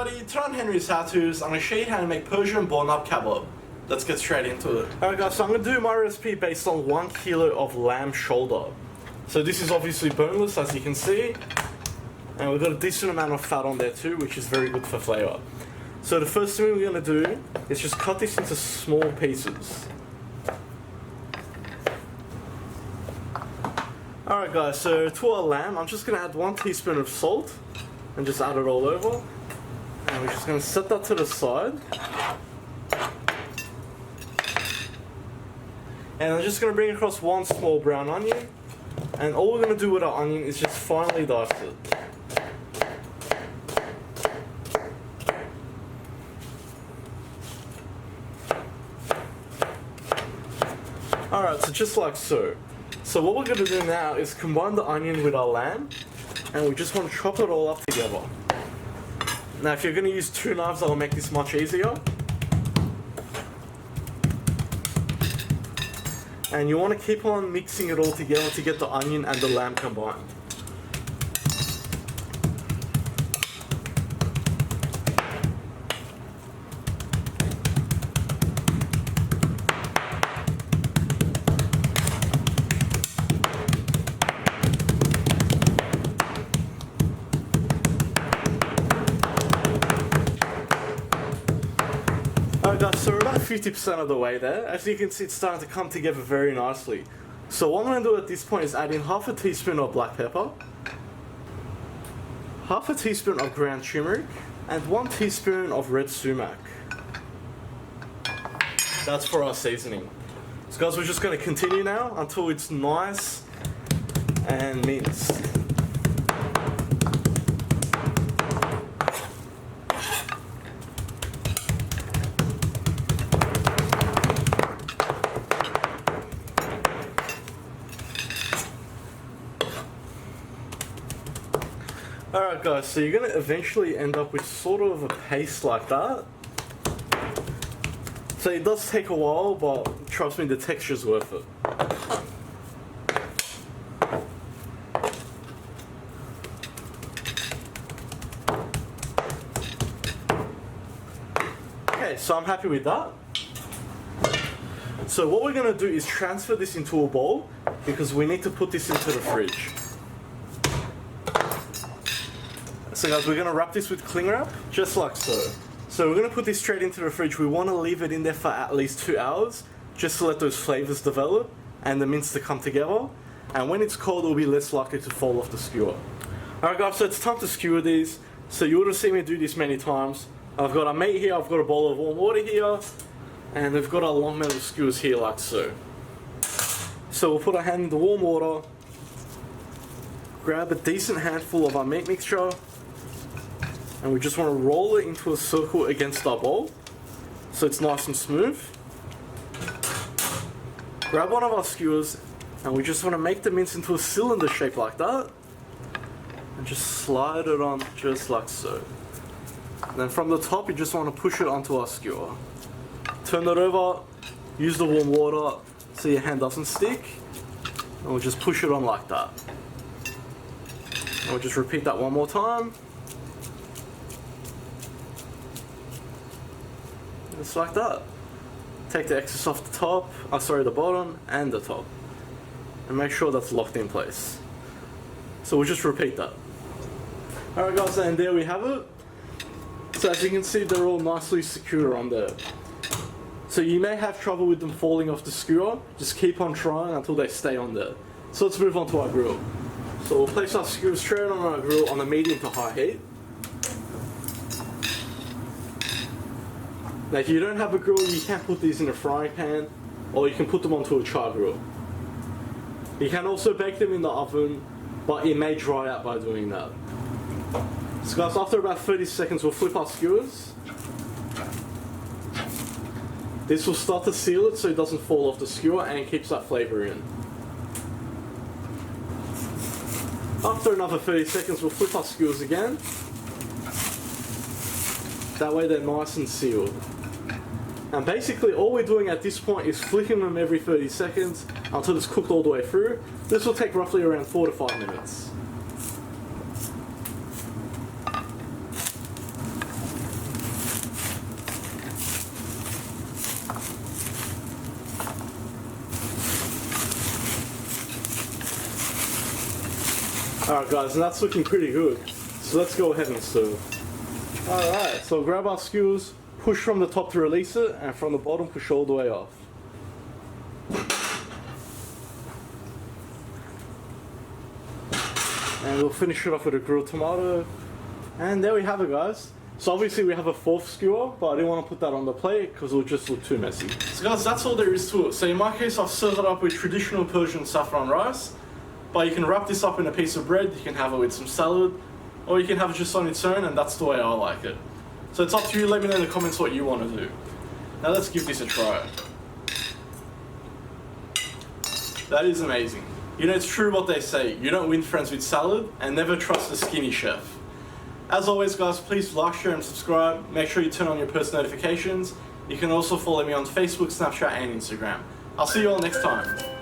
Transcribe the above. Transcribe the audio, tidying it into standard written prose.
everybody, today on Henry's How To's, I'm going to show you how to make Persian bone-up kebab. Let's get straight into it. Alright guys, so I'm going to do my recipe based on 1 kilo of lamb shoulder. So this is obviously boneless, as you can see. And we've got a decent amount of fat on there too, which is very good for flavour. So the first thing we're going to do is just cut this into small pieces. Alright guys, so to our lamb, I'm just going to add 1 teaspoon of salt and just add it all over. And we're just going to set that to the side. And I'm just going to bring across 1 small brown onion. And all we're going to do with our onion is just finely dice it. Alright, so just like so. So what we're going to do now is combine the onion with our lamb. And we just want to chop it all up together. Now if you're going to use 2 knives, that'll make this much easier. And you want to keep on mixing it all together to get the onion and the lamb combined. Alright guys, so we're about 50% of the way there. As you can see, it's starting to come together very nicely. So what I'm going to do at this point is add in half a teaspoon of black pepper, half a teaspoon of ground turmeric, and 1 teaspoon of red sumac. That's for our seasoning. So guys, we're just going to continue now until it's nice and minced. Alright guys, so you're going to eventually end up with sort of a paste like that. So it does take a while, but trust me, the texture's worth it. Okay, so I'm happy with that. So what we're going to do is transfer this into a bowl, because we need to put this into the fridge. So guys, we're going to wrap this with cling wrap, just like so. So we're going to put this straight into the fridge. We want to leave it in there for at least 2 hours, just to let those flavours develop and the mince to come together. And when it's cold, it will be less likely to fall off the skewer. Alright guys, so it's time to skewer these. So you would have seen me do this many times. I've got our meat here, I've got a bowl of warm water here, and we've got our long metal skewers here like so. So we'll put our hand in the warm water, grab a decent handful of our meat mixture, and we just want to roll it into a circle against our bowl so it's nice and smooth. Grab one of our skewers and we just want to make the mince into a cylinder shape like that and just slide it on just like so. And then from the top you just want to push it onto our skewer. Turn it over, use the warm water so your hand doesn't stick, and we'll just push it on like that. And we'll just repeat that one more time. Just like that. Take the excess off the top, the bottom and the top. And make sure that's locked in place. So we'll just repeat that. Alright guys, and there we have it. So as you can see, they're all nicely secure on there. So you may have trouble with them falling off the skewer, just keep on trying until they stay on there. So let's move on to our grill. So we'll place our skewer straight on our grill on a medium to high heat. Now if you don't have a grill, you can put these in a frying pan, or you can put them onto a char grill. You can also bake them in the oven, but it may dry out by doing that. So guys, after about 30 seconds we'll flip our skewers. This will start to seal it so it doesn't fall off the skewer and keeps that flavour in. After another 30 seconds we'll flip our skewers again. That way they're nice and sealed. And basically all we're doing at this point is flicking them every 30 seconds until it's cooked all the way through. This will take roughly around 4 to 5 minutes. Alright guys, and that's looking pretty good. So let's go ahead and serve. Alright, so grab our skewers, push from the top to release it, and from the bottom push all the way off. And we'll finish it off with a grilled tomato. And there we have it guys. So obviously we have a fourth skewer, but I didn't want to put that on the plate because it would just look too messy. So guys, that's all there is to it. So in my case, I've served it up with traditional Persian saffron rice. But you can wrap this up in a piece of bread, you can have it with some salad, or you can have it just on its own, and that's the way I like it. So it's up to you, let me know in the comments what you want to do. Now let's give this a try. That is amazing. You know, it's true what they say, you don't win friends with salad, and never trust a skinny chef. As always guys, please like, share and subscribe. Make sure you turn on your post notifications. You can also follow me on Facebook, Snapchat and Instagram. I'll see you all next time.